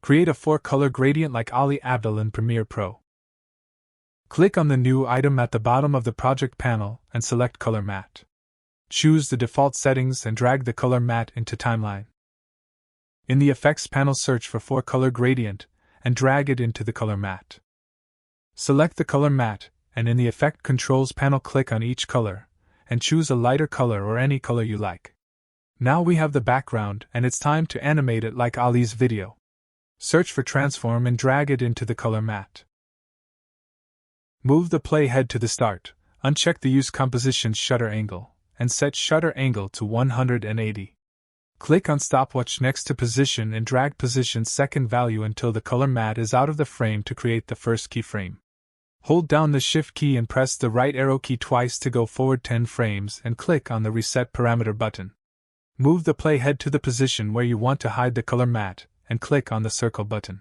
Create a 4-color gradient like Ali Abdaal in Premiere Pro. Click on the new item at the bottom of the project panel and select Color Matte. Choose the default settings and drag the color matte into Timeline. In the Effects panel, search for 4-color gradient and drag it into the color matte. Select the color matte, and in the Effect Controls panel click on each color, and choose a lighter color or any color you like. Now we have the background and it's time to animate it like Ali's video. Search for Transform and drag it into the color matte. Move the playhead to the start, uncheck the Use Composition Shutter Angle, and set Shutter Angle to 180. Click on Stopwatch next to Position and drag Position second value until the color matte is out of the frame to create the first keyframe. Hold down the Shift key and press the right arrow key twice to go forward 10 frames and click on the Reset Parameter button. Move the playhead to the position where you want to hide the color matte, and click on the circle button.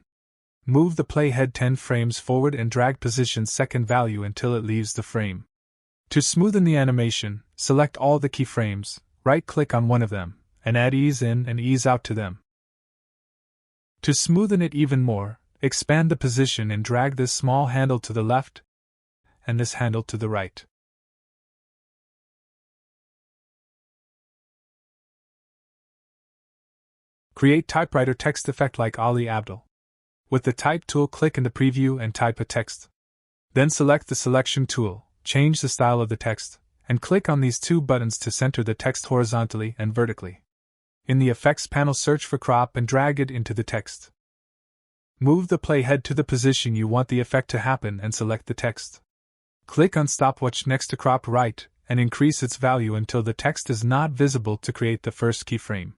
Move the playhead 10 frames forward and drag position second value until it leaves the frame. To smoothen the animation, select all the keyframes, right-click on one of them, and add ease in and ease out to them. To smoothen it even more, expand the position and drag this small handle to the left and this handle to the right. Create typewriter text effect like Ali Abdaal. With the Type tool, click in the preview and type a text. Then select the Selection tool, change the style of the text, and click on these two buttons to center the text horizontally and vertically. In the Effects panel, search for Crop and drag it into the text. Move the playhead to the position you want the effect to happen and select the text. Click on Stopwatch next to Crop Right and increase its value until the text is not visible to create the first keyframe.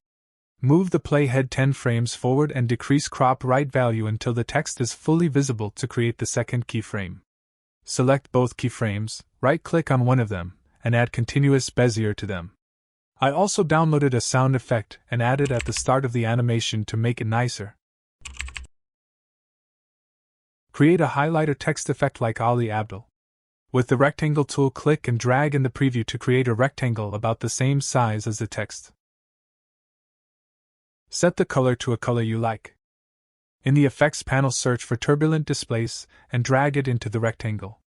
Move the playhead 10 frames forward and decrease Crop Right value until the text is fully visible to create the second keyframe. Select both keyframes, right-click on one of them, and add continuous Bezier to them. I also downloaded a sound effect and added at the start of the animation to make it nicer. Create a highlighter text effect like Ali Abdaal. With the Rectangle tool, click and drag in the preview to create a rectangle about the same size as the text. Set the color to a color you like. In the Effects panel, search for Turbulent Displace and drag it into the rectangle.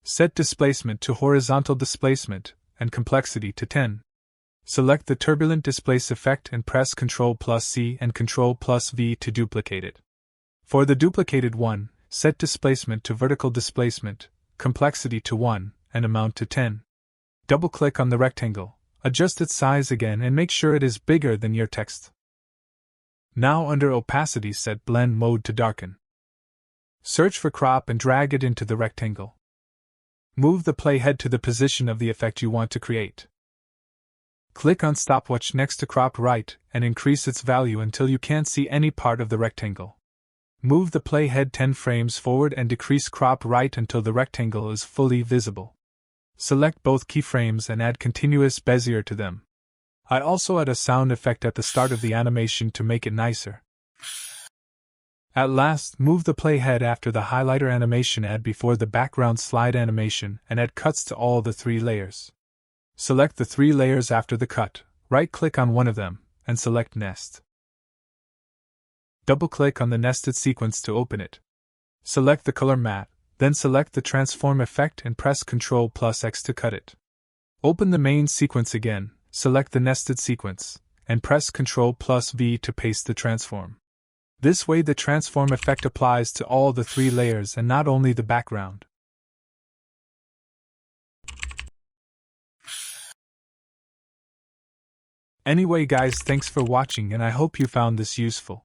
Set Displacement to Horizontal Displacement and Complexity to 10. Select the Turbulent Displace effect and press Ctrl+C and Ctrl+V to duplicate it. For the duplicated one, set Displacement to Vertical Displacement, Complexity to 1, and Amount to 10. Double-click on the rectangle, adjust its size again and make sure it is bigger than your text. Now under Opacity, set Blend Mode to Darken. Search for Crop and drag it into the rectangle. Move the playhead to the position of the effect you want to create. Click on Stopwatch next to Crop Right and increase its value until you can't see any part of the rectangle. Move the playhead 10 frames forward and decrease Crop Right until the rectangle is fully visible. Select both keyframes and add continuous Bezier to them. I also add a sound effect at the start of the animation to make it nicer. At last, move the playhead after the highlighter animation, add before the background slide animation, and add cuts to all the 3 layers. Select the 3 layers after the cut, right-click on one of them, and select Nest. Double-click on the nested sequence to open it. Select the color matte, then select the transform effect and press Ctrl+X to cut it. Open the main sequence again. Select the nested sequence, and press Ctrl+V to paste the transform. This way the transform effect applies to all the 3 layers and not only the background. Anyway guys, thanks for watching and I hope you found this useful.